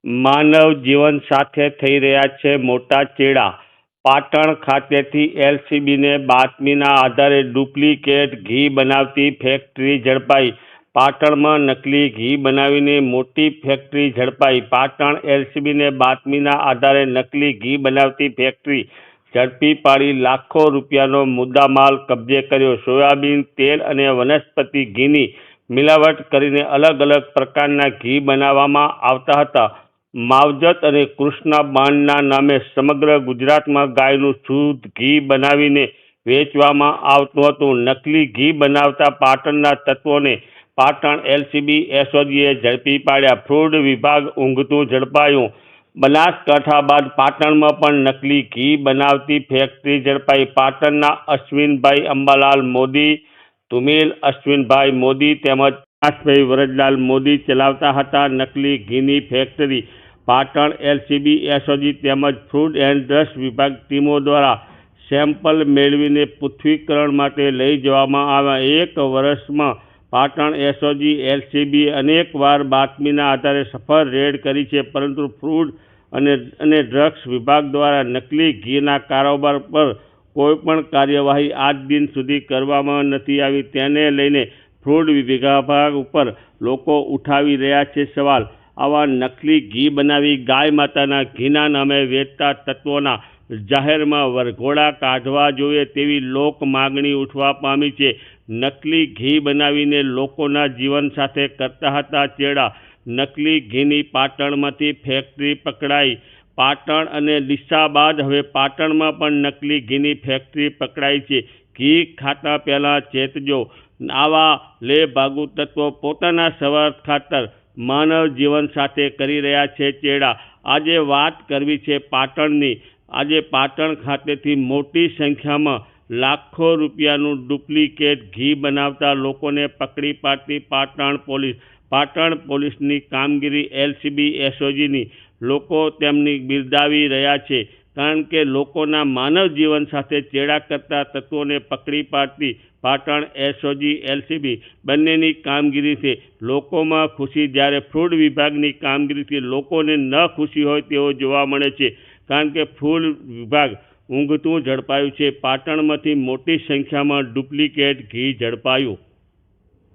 માનવ જીવન સાથે થઈ રહ્યા છે મોટા ચેડા. પાટણ ખાતેથી એલસીબીને બાતમીના આધારે ડુપ્લિકેટ ઘી બનાવતી ફેક્ટરી ઝડપાઈ. પાટણમાં નકલી ઘી બનાવીને મોટી ફેક્ટરી ઝડપાઈ. પાટણ એલસીબીને બાતમીના આધારે નકલી ઘી બનાવતી ફેક્ટરી ઝડપી પાડી લાખો રૂપિયાનો મુદ્દામાલ કબજે કર્યો. સોયાબીન તેલ અને વનસ્પતિ ઘીની મિલાવટ કરીને અલગ અલગ પ્રકારના ઘી બનાવવામાં આવતા હતા. માવજત અને કૃષ્ણા બ્રાન્ડના નામે સમગ્ર ગુજરાતમાં ગાયનું શુદ્ધ ઘી બનાવીને વેચવામાં આવતું હતું. નકલી ઘી બનાવતા પાટણના તત્વોને પાટણ એલસીબી એસઓજીએ ઝડપી પાડ્યા. ફૂડ વિભાગ ઊંઘતું ઝડપાયું. બનાસકાંઠા બાદ પાટણમાં પણ નકલી ઘી બનાવતી ફેક્ટરી ઝડપાઈ. પાટણના અશ્વિનભાઈ અંબાલાલ મોદી, તુમિલ અશ્વિનભાઈ મોદી તેમજ પ્રકાશભાઈ વરદલાલ મોદી ચલાવતા હતા નકલી ઘીની ફેક્ટરી. પાટણ એલસીબી એસઓજી તેમજ ફૂડ એન્ડ ડ્રગ્સ વિભાગ ટીમો દ્વારા સેમ્પલ મેળવીને પૃથ્થકરણ માટે લઈ જવામાં આવ્યા. 1 વર્ષમાં પાટણ એસઓજી એલસીબીએ અનેકવાર બાતમીના આધારે સફળ રેડ કરી છે, પરંતુ ફૂડ અને ડ્રગ્સ વિભાગ દ્વારા નકલી ઘીના કારોબાર પર કોઈપણ કાર્યવાહી આજ દિન સુધી કરવામાં નથી આવી. તેને લઈને ફૂડ વિભાગ ઉપર લોકો ઉઠાવી રહ્યા છે સવાલ. આવા નકલી ઘી બનાવી ગાય માતાના ઘીના નામે વેચતા તત્વોના જાહેરમાં વરઘોડા કાઢવા જોઈએ તેવી લોક માગણી ઉઠવા પામી છે. નકલી ઘી બનાવીને લોકોના જીવન સાથે કરતા હતા ચેડા. નકલી ઘીની પાટણમાંથી ફેક્ટરી પકડાઈ. પાટણ અને ડીસા બાદ હવે પાટણમાં પણ નકલી ઘીની ફેક્ટરી પકડાઈ છે. ઘી ખાતા પહેલાં ચેતજો. આવા લેભાગુ તત્વો પોતાના સ્વાર્થ ખાતર માનવ જીવન સાથે કરી રહ્યા છે ચેડા. આજે વાત કરવી છે પાટણની. આજે પાટણ ખાતેથી મોટી સંખ્યામાં લાખો રૂપિયાનું ડુપ્લિકેટ ઘી બનાવતા લોકોને પકડી પાડતી પાટણ પોલીસ. પાટણ પોલીસની કામગીરી એલસીબી એસઓજીની લોકો તેમની બિરદાવી રહ્યા છે, કારણ કે લોકોના માનવ જીવન સાથે ચેડા કરતા તત્વોને પકડી પાડતી પાટણ એસઓજી એલસીબી બંનેની કામગીરીથી લોકોમાં ખુશી, જ્યારે ફૂડ વિભાગની કામગીરીથી લોકોને ન ખુશી હોય તેવો જોવા મળે છે, કારણ કે ફૂડ વિભાગ ઊંઘતું ઝડપાયું છે. પાટણમાંથી મોટી સંખ્યામાં ડુપ્લિકેટ ઘી ઝડપાયું.